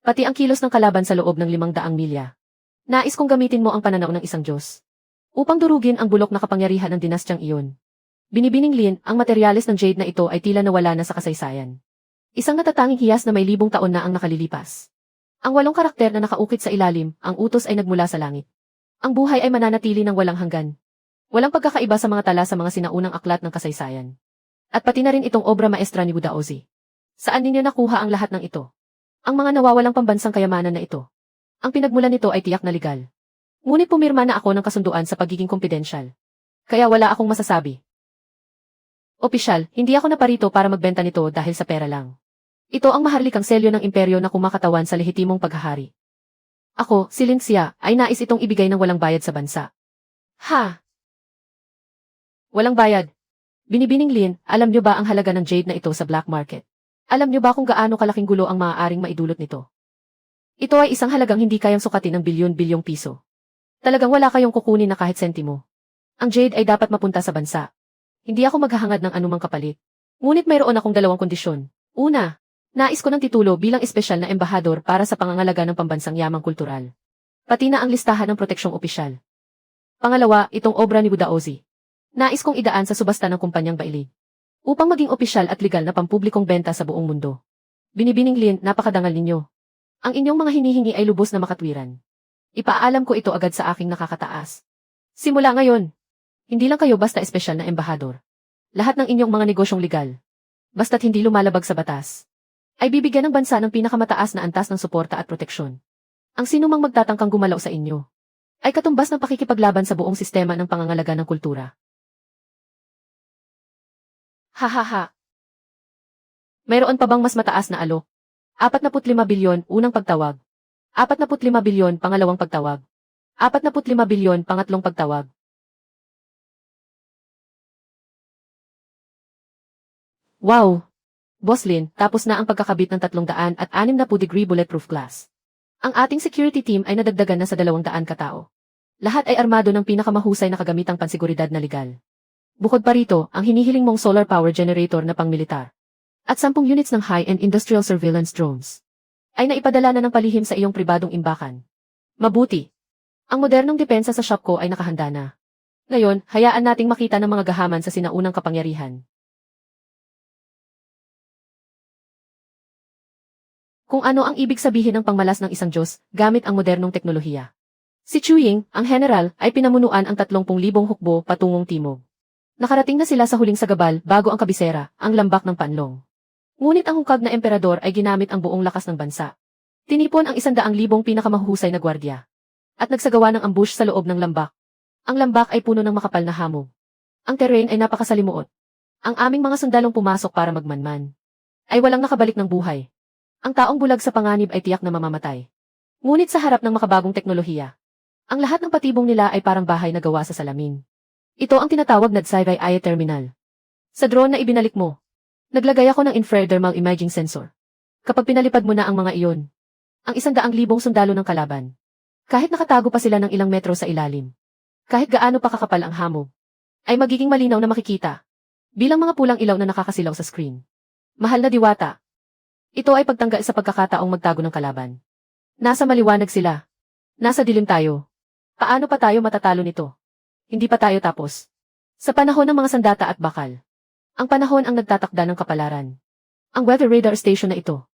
Speaker 1: Pati ang kilos ng kalaban sa loob ng 500 milya. Nais kong gamitin mo ang pananaw ng isang Diyos. Upang durugin ang bulok na kapangyarihan ng dinastyang iyon. Binibining Lin, ang materyales ng jade na ito ay tila nawala na sa kasaysayan. Isang natatanging hiyas na may 1,000 taon na ang nakalilipas. Ang 8 karakter na nakaukit sa ilalim, ang utos ay nagmula sa langit. Ang buhay ay mananatili ng walang hanggan. Walang pagkakaiba sa mga tala sa mga sinaunang aklat ng kasaysayan. At pati na rin itong obra maestra ni Buddha Ozi. Saan ninyo nakuha ang lahat ng ito? Ang mga nawawalang pambansang kayamanan na ito. Ang pinagmulan nito ay tiyak na legal. Ngunit pumirma na ako ng kasunduan sa pagiging kompidensyal. Kaya wala akong masasabi. Opisyal, hindi ako naparito para magbenta nito dahil sa pera lang. Ito ang maharlikang selyo ng imperyo na kumakatawan sa lehitimong paghahari. Ako, si Linxia, ay nais itong ibigay ng walang bayad sa bansa. Ha? Walang bayad. Binibining Lin, alam niyo ba ang halaga ng jade na ito sa black market? Alam niyo ba kung gaano kalaking gulo ang maaaring maidulot nito? Ito ay isang halagang hindi kayang sukatin ng bilyon-bilyong piso. Talagang wala kayong kukunin na kahit sentimo. Ang jade ay dapat mapunta sa bansa. Hindi ako maghahangad ng anumang kapalit. Ngunit mayroon akong 2 kondisyon. Una, nais ko ng titulo bilang espesyal na embahador para sa pangangalaga ng pambansang yamang kultural. Pati na ang listahan ng proteksyong opisyal. Pangalawa, itong obra ni Buddha Ozi. Nais kong idaan sa subasta ng kumpanyang Bailig. Upang maging opisyal at legal na pampublikong benta sa buong mundo. Binibining Lin, napakadangal ninyo. Ang inyong mga hinihingi ay lubos na makatwiran. Ipaalam ko ito agad sa aking nakakataas. Simula ngayon, hindi lang kayo basta espesyal na embahador. Lahat ng inyong mga negosyong legal. Basta't hindi lumalabag sa batas. ay bibigyan ng bansa ng pinakamataas na antas ng suporta at proteksyon. Ang sinumang magtatangkang gumalaw sa inyo ay katumbas ng pakikipaglaban sa buong sistema ng pangangalaga ng kultura. Hahaha. Mayroon pa bang mas mataas na alok? 45 bilyon, unang pagtawag. 45 bilyon, pangalawang pagtawag. 45 bilyon, pangatlong pagtawag. Wow! Boss Lin, tapos na ang pagkakabit ng 360-degree bulletproof glass. Ang ating security team ay nadagdagan na sa 200 katao. Lahat ay armado ng pinakamahusay na kagamitang pansiguridad na legal. Bukod pa rito, ang hinihiling mong solar power generator na pangmilitar at 10 units ng high-end industrial surveillance drones ay naipadala na ng palihim sa iyong pribadong imbakan. Mabuti. Ang modernong depensa sa shop ko ay nakahanda na. Ngayon, hayaan nating makita ng mga gahaman sa sinaunang kapangyarihan. Kung ano ang ibig sabihin ng pangmalas ng isang Diyos gamit ang modernong teknolohiya. Si Chuying, ang general, ay pinamunuan ang 30,000 hukbo patungong timog. Nakarating na sila sa huling sagabal bago ang kabisera, ang lambak ng Panlong. Ngunit ang hukag na emperador ay ginamit ang buong lakas ng bansa. Tinipon ang 100,000 pinakamahuhusay na gwardya at nagsagawa ng ambush sa loob ng lambak. Ang lambak ay puno ng makapal na hamog. Ang terrain ay napakasalimuot. Ang aming mga sundalong pumasok para magmanman ay walang nakabalik ng buhay. Ang taong bulag sa panganib ay tiyak na mamamatay. Ngunit sa harap ng makabagong teknolohiya, ang lahat ng patibong nila ay parang bahay na gawa sa salamin. Ito ang tinatawag na Tsaigai Eye Terminal. Sa drone na ibinalik mo, naglagay ako ng infrared thermal imaging sensor. Kapag pinalipad mo na ang mga iyon, ang 100,000 sundalo ng kalaban, kahit nakatago pa sila ng ilang metro sa ilalim, kahit gaano pa kakapal ang hamog, ay magiging malinaw na makikita, bilang mga pulang ilaw na nakakasilaw sa screen. Mahal na diwata. Ito ay pagtanggal sa pagkakataong magtago ng kalaban. Nasa maliwanag sila. Nasa dilim tayo. Paano pa tayo matatalo nito? Hindi pa tayo tapos. Sa panahon ng mga sandata at bakal, ang panahon ang nagtatakda ng kapalaran. Ang weather radar station na ito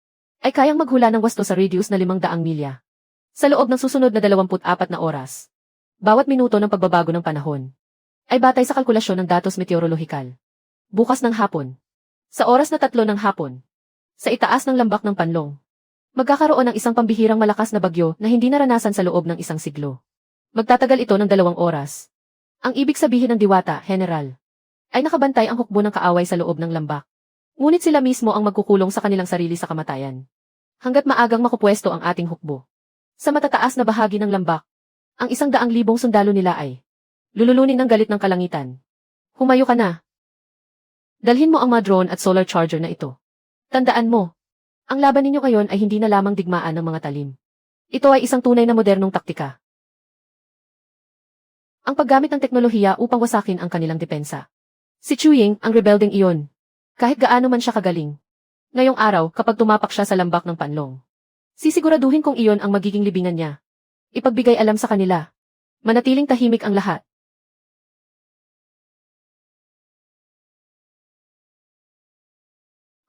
Speaker 1: ay kayang maghula ng wasto sa radius na 500 milya. Sa loob ng susunod na 24 na oras, bawat minuto ng pagbabago ng panahon ay batay sa kalkulasyon ng datos meteorolohikal. Bukas ng hapon, sa oras na 3 ng hapon, sa itaas ng lambak ng Panlong, magkakaroon ng isang pambihirang malakas na bagyo na hindi naranasan sa loob ng isang siglo. Magtatagal ito ng 2 oras. Ang ibig sabihin ng diwata, general, ay nakabantay ang hukbo ng kaaway sa loob ng lambak. Ngunit sila mismo ang magkukulong sa kanilang sarili sa kamatayan. Hanggat maagang makupwesto ang ating hukbo. Sa matataas na bahagi ng lambak, ang 100,000 sundalo nila ay lululunin ng galit ng kalangitan. Humayo ka na. Dalhin mo ang mga drone at solar charger na ito. Tandaan mo, ang laban ninyo ngayon ay hindi na lamang digmaan ng mga talim. Ito ay isang tunay na modernong taktika. Ang paggamit ng teknolohiya upang wasakin ang kanilang depensa. Si Chuying, ang rebelding iyon, kahit gaano man siya kagaling. Ngayong araw, kapag tumapak siya sa lambak ng Panlong, sisiguraduhin kong iyon ang magiging libingan niya. Ipagbigay alam sa kanila. Manatiling tahimik ang lahat.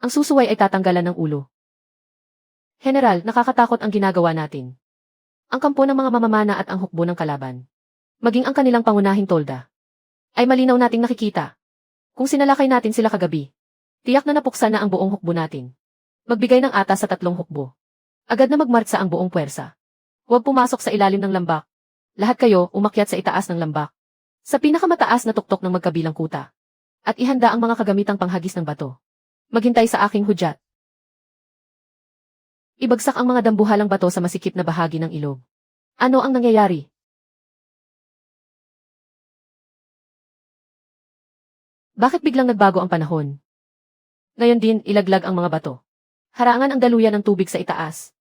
Speaker 1: Ang susuway ay tatanggalan ng ulo. General, nakakatakot ang ginagawa natin. Ang kampo ng mga mamamana at ang hukbo ng kalaban, maging ang kanilang pangunahing tolda, ay malinaw nating nakikita. Kung sinalakay natin sila kagabi, tiyak na napuksa na ang buong hukbo natin. Magbigay ng atas sa 3 hukbo. Agad na magmartsa ang buong puwersa. Huwag pumasok sa ilalim ng lambak. Lahat kayo umakyat sa itaas ng lambak. Sa pinakamataas na tuktok ng magkabilang kuta. At ihanda ang mga kagamitang panghagis ng bato. Maghintay sa aking hudyat. Ibagsak ang mga dambuhalang bato sa masikip na bahagi ng ilog. Ano ang nangyayari? Bakit biglang nagbago ang panahon? Ngayon din, ilaglag ang mga bato. Harangan ang daluyan ng tubig sa itaas.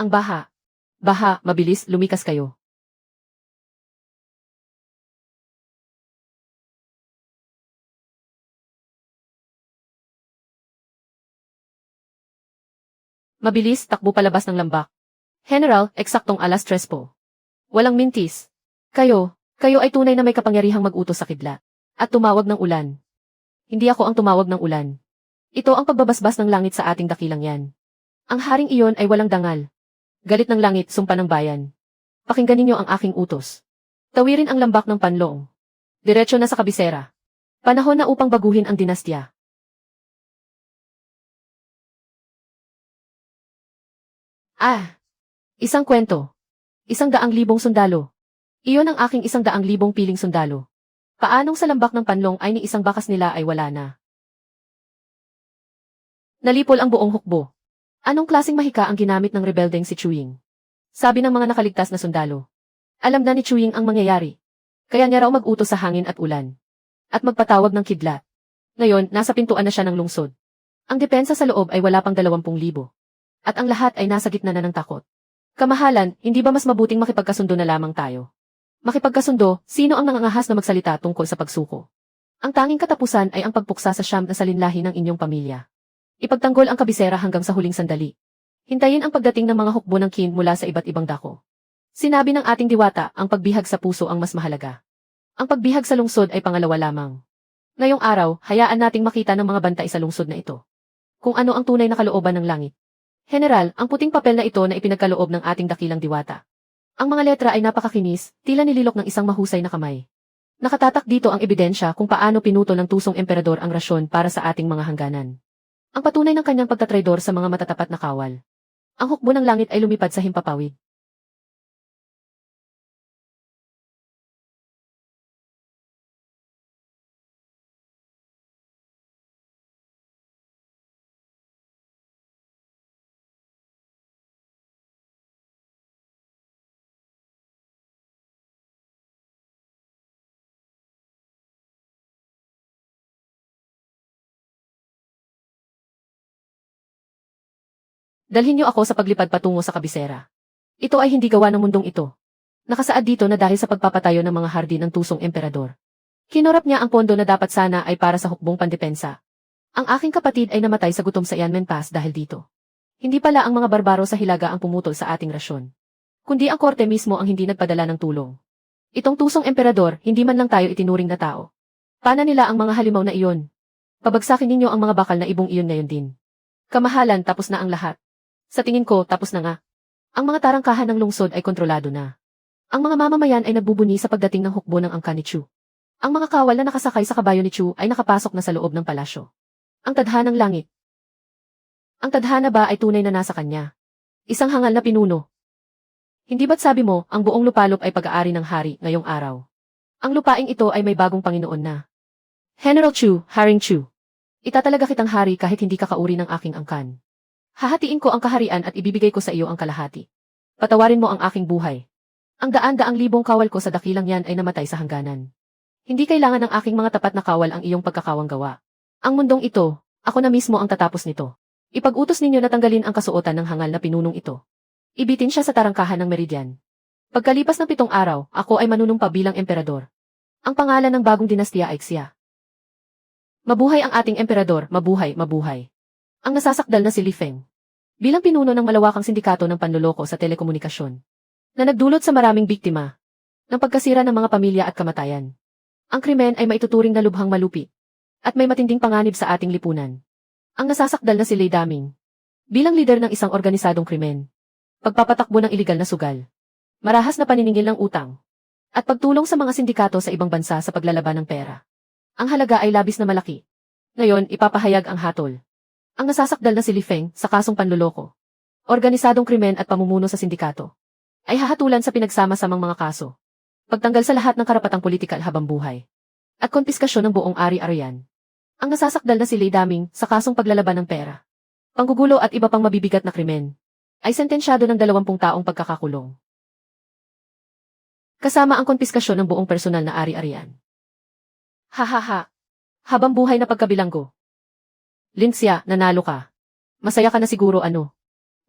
Speaker 1: Ang baha. Baha, mabilis, lumikas kayo. Mabilis, takbo palabas ng lambak. General, eksaktong alas 3 po. Walang mintis. Kayo ay tunay na may kapangyarihang mag-utos sa kidlat. At tumawag ng ulan. Hindi ako ang tumawag ng ulan. Ito ang pagbabasbas ng langit sa ating dakilang yan. Ang haring iyon ay walang dangal. Galit ng langit, sumpa ng bayan. Pakinggan ninyo ang aking utos. Tawirin ang lambak ng panlong. Diretso na sa kabisera. Panahon na upang baguhin ang dinastya. Isang kwento. 100,000 sundalo. Iyon ang aking 100,000 piling sundalo. Paanong sa lambak ng panlong ay ni isang bakas nila ay wala na? Nalipol ang buong hukbo. Anong klaseng mahika ang ginamit ng rebeldeng si Chuying? Sabi ng mga nakaligtas na sundalo. Alam na ni Chuying ang mangyayari. Kaya niya raw mag-utos sa hangin at ulan. At magpatawag ng kidlat. Ngayon, nasa pintuan na siya ng lungsod. Ang depensa sa loob ay wala pang 20,000. At ang lahat ay nasa gitna na ng takot. Kamahalan, hindi ba mas mabuting makipagkasundo na lamang tayo? Makipagkasundo, sino ang nangangahas na magsalita tungkol sa pagsuko? Ang tanging katapusan ay ang pagpuksa sa siyam na salinlahi ng inyong pamilya. Ipagtanggol ang kabisera hanggang sa huling sandali. Hintayin ang pagdating ng mga hukbo ng kin mula sa iba't ibang dako. Sinabi ng ating diwata, ang pagbihag sa puso ang mas mahalaga. Ang pagbihag sa lungsod ay pangalawa lamang. Ngayong araw, hayaan nating makita ng mga bantay sa lungsod na ito. Kung ano ang tunay na kalooban ng langit. General, ang puting papel na ito na ipinagkaloob ng ating dakilang diwata. Ang mga letra ay napakakinis, tila nililok ng isang mahusay na kamay. Nakatatak dito ang ebidensya kung paano pinuto ng tusong emperador ang rasyon para sa ating mga hangganan. Ang patunay ng kanyang pagtatraidor sa mga matatapat na kawal. Ang hukbo ng langit ay lumipad sa himpapawid. Dalhin niyo ako sa paglipad patungo sa kabisera. Ito ay hindi gawa ng mundong ito. Nakasaad dito na dahil sa pagpapatayo ng mga hardin ng tusong emperador. Kinorap niya ang pondo na dapat sana ay para sa hukbong pandepensa. Ang aking kapatid ay namatay sa gutom sa Yanmen Pass dahil dito. Hindi pala ang mga barbaro sa Hilaga ang pumutol sa ating rasyon. Kundi ang korte mismo ang hindi nagpadala ng tulong. Itong tusong emperador, hindi man lang tayo itinuring na tao. Pana nila ang mga halimaw na iyon. Pabagsakin ninyo ang mga bakal na ibong iyon ngayon din. Kamahalan, tapos na ang lahat. Sa tingin ko, tapos na nga. Ang mga tarangkahan ng lungsod ay kontrolado na. Ang mga mamamayan ay nagbubuni sa pagdating ng hukbo ng angka ni Chu. Ang mga kawal na nakasakay sa kabayo ni Chu ay nakapasok na sa loob ng palasyo. Ang tadhanang langit. Ang tadhana ba ay tunay na nasa kanya? Isang hangal na pinuno. Hindi ba't sabi mo, ang buong lupalop ay pag-aari ng hari ngayong araw? Ang lupaing ito ay may bagong Panginoon na. General Chu, Haring Chu. Itatalaga kitang hari kahit hindi ka kauri ng aking angkan. Hahatiin ko ang kaharian at ibibigay ko sa iyo ang kalahati. Patawarin mo ang aking buhay. Ang daan-daang libong kawal ko sa dakilang yan ay namatay sa hangganan. Hindi kailangan ng aking mga tapat na kawal ang iyong pagkakawang gawa. Ang mundong ito, ako na mismo ang tatapos nito. Ipag-utos ninyo na tanggalin ang kasuotan ng hangal na pinunong ito. Ibitin siya sa tarangkahan ng Meridian. Pagkalipas ng 7 araw, ako ay manunumpa bilang emperador. Ang pangalan ng bagong dinastiya ay Xia. Mabuhay ang ating emperador, mabuhay, mabuhay. Ang nasasakdal na si Li Feng. Bilang pinuno ng malawakang sindikato ng panloloko sa telekomunikasyon. Na nagdulot sa maraming biktima. Ng pagkasira ng mga pamilya at kamatayan. Ang krimen ay maituturing na lubhang malupit. At may matinding panganib sa ating lipunan. Ang nasasakdal na si Lei Daming. Bilang lider ng isang organisadong krimen. Pagpapatakbo ng iligal na sugal. Marahas na paniningil ng utang. At pagtulong sa mga sindikato sa ibang bansa sa paglalaban ng pera. Ang halaga ay labis na malaki. Ngayon, ipapahayag ang hatol. Ang nasasakdal na si Li Feng sa kasong panloloko, organisadong krimen at pamumuno sa sindikato, ay hahatulan sa pinagsama-samang mga kaso. Pagtanggal sa lahat ng karapatang politikal habang buhay. At konpiskasyon ng buong ari-arian. Ang nasasakdal na si Lei Daming sa kasong paglalaban ng pera, panggugulo at iba pang mabibigat na krimen, ay sentensyado ng 20 taong pagkakakulong. Kasama ang konpiskasyon ng buong personal na ari-arian. Hahaha. Habang buhay na pagkabilanggo. Lindsay, nanalo ka. Masaya ka na siguro ano.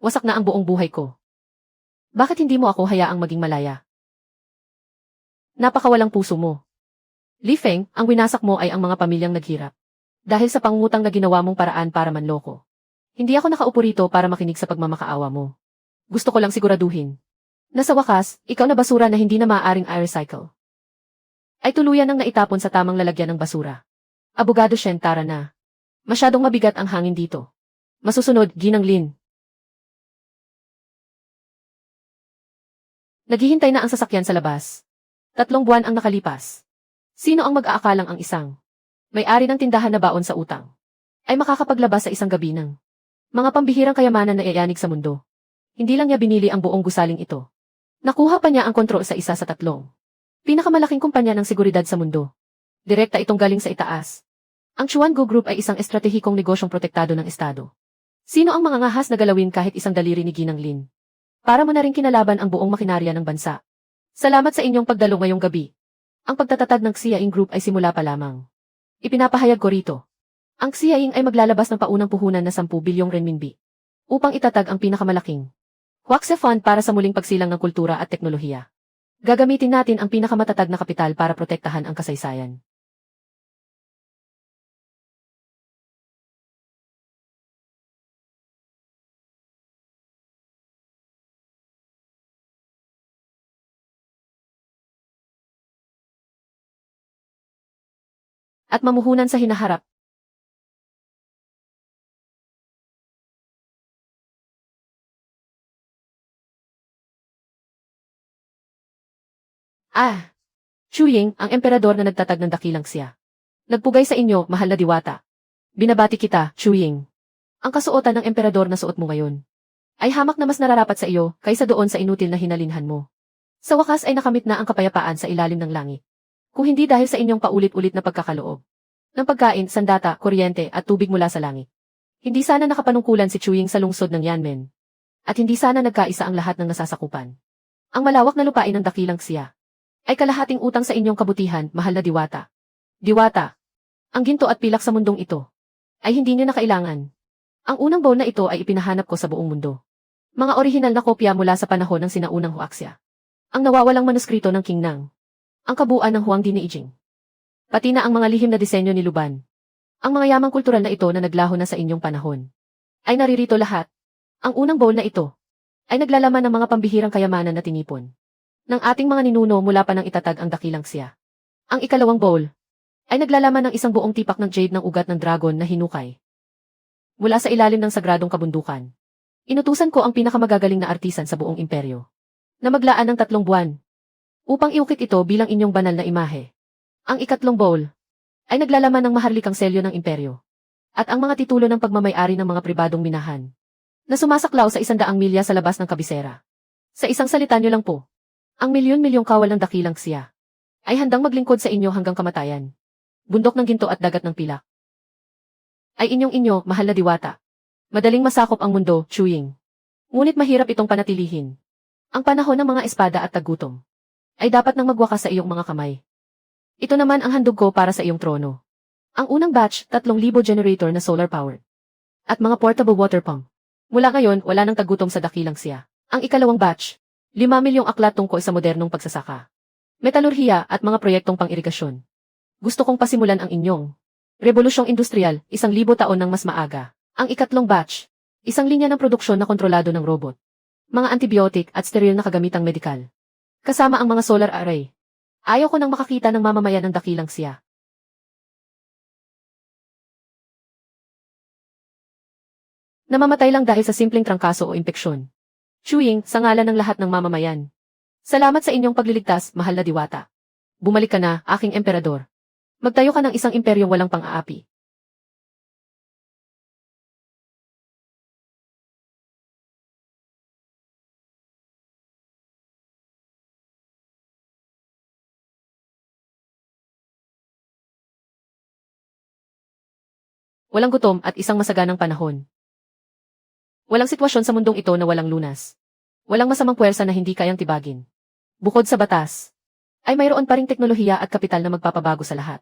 Speaker 1: Wasak na ang buong buhay ko. Bakit hindi mo ako hayaang maging malaya? Napakawalang puso mo. Li Feng, ang winasak mo ay ang mga pamilyang naghirap. Dahil sa pangungutang na ginawa mong paraan para manloko. Hindi ako nakaupo rito para makinig sa pagmamakaawa mo. Gusto ko lang siguraduhin. Na sa wakas, ikaw na basura na hindi na maaaring i-recycle. Ay tuluyan nang naitapon sa tamang lalagyan ng basura. Abogado Shen, tara na. Masyadong mabigat ang hangin dito. Masusunod, Ginang Lin. Naghihintay na ang sasakyan sa labas. 3 buwan ang nakalipas. Sino ang mag-aakalang ang isang may-ari ng tindahan na baon sa utang ay makakapaglabas sa isang gabi ng mga pambihirang kayamanan na iayanig sa mundo? Hindi lang niya binili ang buong gusaling ito. Nakuha pa niya ang kontrol sa isa sa 3 pinakamalaking kumpanya ng seguridad sa mundo. Direkta itong galing sa itaas. Ang Chuangu Group ay isang estratehikong negosyong protektado ng Estado. Sino ang mga ngahas na galawin kahit isang daliri ni Ginang Lin? Para mo na rin kinalaban ang buong makinarya ng bansa. Salamat sa inyong pagdalo ngayong gabi. Ang pagtatatag ng Xiaing Group ay simula pa lamang. Ipinapahayag ko rito. Ang Xiaing ay maglalabas ng paunang puhunan na 10 bilyong renminbi upang itatag ang pinakamalaking Huaxe Fund para sa muling pagsilang ng kultura at teknolohiya. Gagamitin natin ang pinakamatatag na kapital para protektahan ang kasaysayan. At mamuhunan sa hinaharap. Chuying, ang emperador na nagtatag ng dakilang siya. Nagpugay sa inyo, mahal na diwata. Binabati kita, Chuying. Ang kasuotan ng emperador na suot mo ngayon ay hamak na mas nararapat sa iyo kaysa doon sa inutil na hinalinhan mo. Sa wakas ay nakamit na ang kapayapaan sa ilalim ng langit. Kung hindi dahil sa inyong paulit-ulit na pagkakaloob ng pagkain, sandata, kuryente at tubig mula sa langit. Hindi sana nakapanungkulan si Chuying sa lungsod ng Yanmen. At hindi sana nagkaisa ang lahat ng nasasakupan. Ang malawak na lupain ng dakilang siya ay kalahating utang sa inyong kabutihan, mahal na diwata. Diwata, ang ginto at pilak sa mundong ito ay hindi niyo na kailangan. Ang unang bowl na ito ay ipinahanap ko sa buong mundo. Mga orihinal na kopya mula sa panahon ng sinaunang Huaxia. Ang nawawalang manuskrito ng King Nang. Ang kabuuan ng Huang Di ni Ijing. Pati na ang mga lihim na disenyo ni Luban. Ang mga yamang kultural na ito na naglaho na sa inyong panahon ay naririto lahat. Ang unang bowl na ito ay naglalaman ng mga pambihirang kayamanan na tinipon ng ating mga ninuno mula pa nang itatag ang dakilang siya. Ang ikalawang bowl ay naglalaman ng isang buong tipak ng jade ng ugat ng dragon na hinukay mula sa ilalim ng sagradong kabundukan. Inutusan ko ang pinakamagagaling na artisan sa buong imperyo na maglaan ng 3 buwan upang iukit ito bilang inyong banal na imahe. Ang ikatlong bowl ay naglalaman ng maharlikang selyo ng imperyo at ang mga titulo ng pagmamay-ari ng mga pribadong minahan na sumasaklaw sa 100 milya sa labas ng kabisera. Sa isang salita nyo lang po, ang milyon-milyong kawal ng dakilang siya ay handang maglingkod sa inyo hanggang kamatayan. Bundok ng ginto at dagat ng pilak ay inyong-inyo, mahal na diwata. Madaling masakop ang mundo, Chuying. Ngunit mahirap itong panatilihin. Ang panahon ng mga espada at tagutom ay dapat nang magwakas sa iyong mga kamay. Ito naman ang handog ko para sa iyong trono. Ang unang batch, 3,000 generator na solar power at mga portable water pump. Mula ngayon, wala nang tagutom sa dakilang siya. Ang ikalawang batch, 5 milyong aklat tungkol sa modernong pagsasaka, metalurhiya at mga proyektong pang-irigasyon. Gusto kong pasimulan ang inyong revolusyong industrial, 1,000 taon ng mas maaga. Ang ikatlong batch, isang linya ng produksyon na kontrolado ng robot, mga antibiotic at steril na kagamitang medikal. Kasama ang mga solar array. Ayaw ko nang makakita ng mamamayan ng dakilang siya. Namamatay lang dahil sa simpleng trangkaso o impeksyon. Chuying, sa ngalan ng lahat ng mamamayan. Salamat sa inyong pagliligtas, mahal na diwata. Bumalik ka na, aking emperador. Magtayo ka ng isang imperyong walang pang-aapi. Walang gutom at isang masaganang panahon. Walang sitwasyon sa mundong ito na walang lunas. Walang masamang puwersa na hindi kayang tibagin. Bukod sa batas, ay mayroon pa ring teknolohiya at kapital na magpapabago sa lahat.